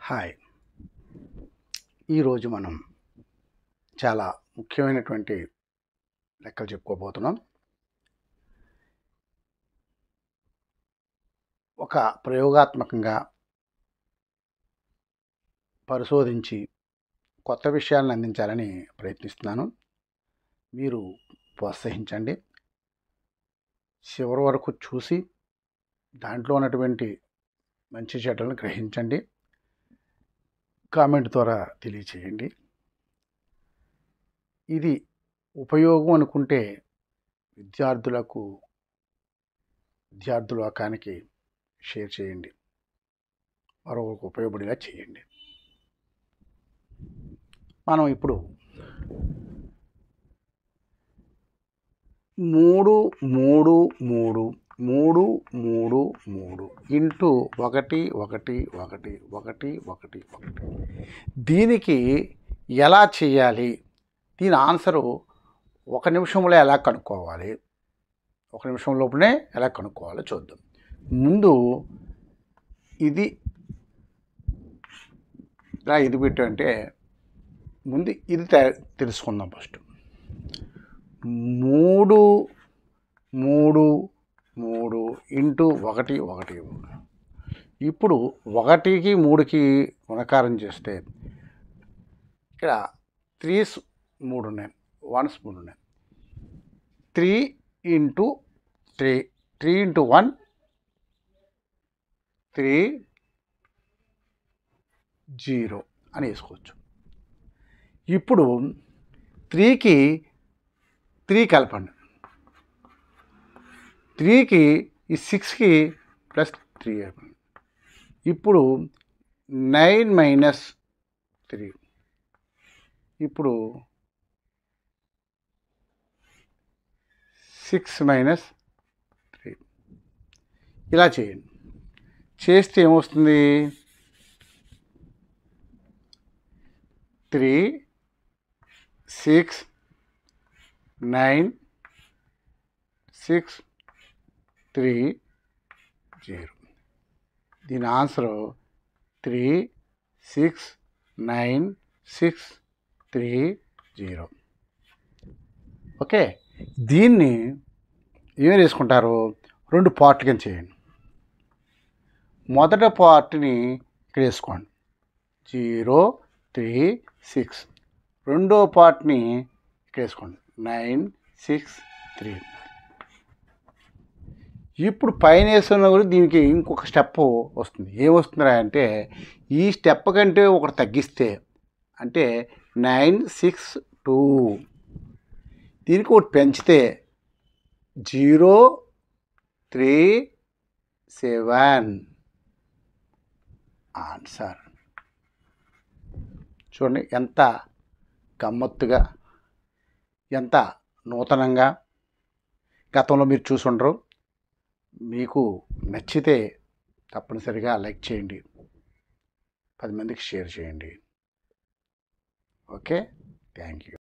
Hi. ఈరోజు మనం చాలా ముఖ్యమైనటువంటి లెక్కలు చెప్పుకోబోతున్నాం. ఒక ప్రయోగాత్మకంగా పరిశోధించి కొత్త విషయాలను అందించాలని ప్రయత్నిస్తున్నాను. మీరు ప్రోత్సహించండి. చివరి వరకు చూసి దాంట్లో ఉన్నటువంటి మంచి చెడ్డలను గ్రహించండి. కామెంట్ ద్వారా తెలియచేయండి. ఇది ఉపయోగం అనుకుంటే విద్యార్థులోకానికి షేర్ చేయండి. మరొకరికి ఉపయోగపడేలా చేయండి. మనం ఇప్పుడు 3 3 3 3 3 3 ఇంటూ 1 1 1 1 1 1 దీనికి ఎలా చేయాలి? దీని ఆన్సరు 1 నిమిషంలో ఎలా కనుక్కోవాలి? 1 నిమిషం లోపునే ఎలా కనుక్కోవాలో చూద్దాం. ముందు ఇది ఇలా ఇది పెట్టంటే ముందు ఇది తెలుసుకుందాం. ఫస్ట్ 3 3 3 ఇంటూ 1 1 ఇప్పుడు 1కి 3కి గుణకారం చేస్తే ఇక్కడ 3's 3 ఉన్నాయి, 1's 3 ఉన్నాయి. 3 ఇంటూ 3 3 ఇంటూ 1 3 0 అని వేసుకోవచ్చు. ఇప్పుడు 3కి 3 కలపండి. 3కి ఈ 6కి ప్లస్ 3 కలపండి. ఇప్పుడు 9 మైనస్ 3 ఇప్పుడు 6 మైనస్ 3 ఇలా చేయండి. చేస్తే ఏమొస్తుంది? 3 6 9 6 3 0. దీని ఆన్సరు 3 6 9 6 3 0. ఓకే, దీన్ని ఏం వేసుకుంటారు? 2 పార్ట్ కింద చేయండి. మొదటి పార్ట్ని ఇక్కడ వేసుకోండి 0 3 6. రెండో పార్ట్ని ఇక్కడ వేసుకోండి 9 6 3. ఇప్పుడు పైన వేస్తున్న కూడా దీనికి ఇంకొక స్టెప్ వస్తుంది. ఏమొస్తుందా అంటే ఈ స్టెప్ కంటే ఒకటి తగ్గిస్తే అంటే 9 6 2. దీనికి ఒకటి పెంచితే 0 3 7. ఆన్సర్ చూడండి, ఎంత గమ్మత్తుగా, ఎంత నూతనంగా. గతంలో మీరు చూసి ఉండరు. మీకు నచ్చితే తప్పనిసరిగా లైక్ చేయండి, 10 మందికి షేర్ చేయండి. Okay, thank you.